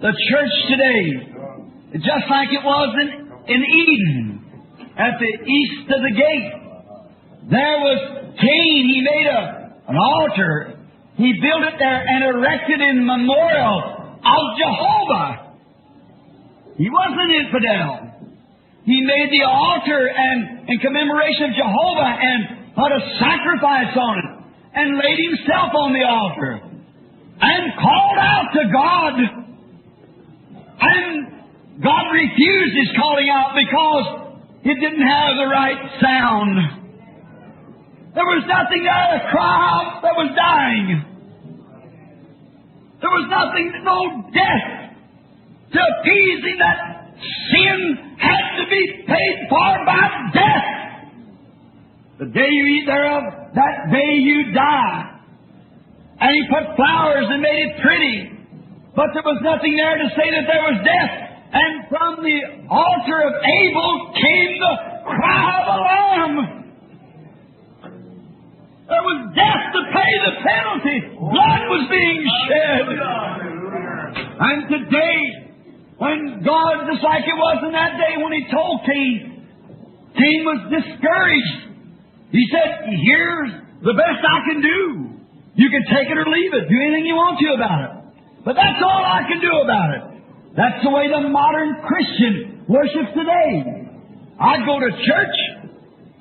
The church today, just like it was in Eden, at the east of the gate, there was Cain. He made an altar. He built it there and erected in memorial of Jehovah. He wasn't an infidel. He made the altar and in commemoration of Jehovah and put a sacrifice on it and laid himself on the altar and called out to God. And God refused his calling out because it didn't have the right sound. There was nothing there to cry out that was dying. There was nothing, no death to appease him. That sin had to be paid for by death. The day you eat thereof, that day you die. And he put flowers and made it pretty. But there was nothing there to say that there was death. And from the altar of Abel came the cry of a lamb. There was death to pay the penalty. Blood was being shed. And today, when God, just like it was in that day when He told Cain, Cain was discouraged. He said, here's the best I can do. You can take it or leave it. Do anything you want to about it. But that's all I can do about it. That's the way the modern Christian worships today. I go to church.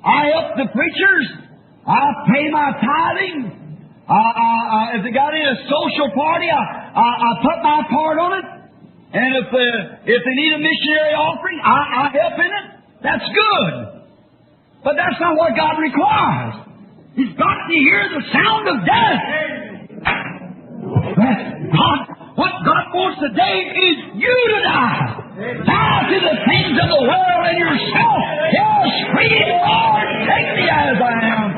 I help the preachers. I pay my tithing. If they got in a social party, I put my part on it. And if they need a missionary offering, I help in it. That's good. But that's not what God requires. He's got to hear the sound of death. That's God. What God wants today is you to die. Die to the things of the world and yourself. Yes, scream, Lord, take me as I am.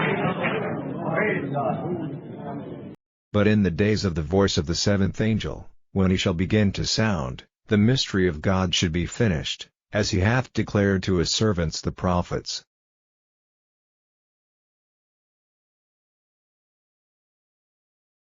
But in the days of the voice of the seventh angel, when he shall begin to sound, the mystery of God should be finished, as he hath declared to his servants the prophets.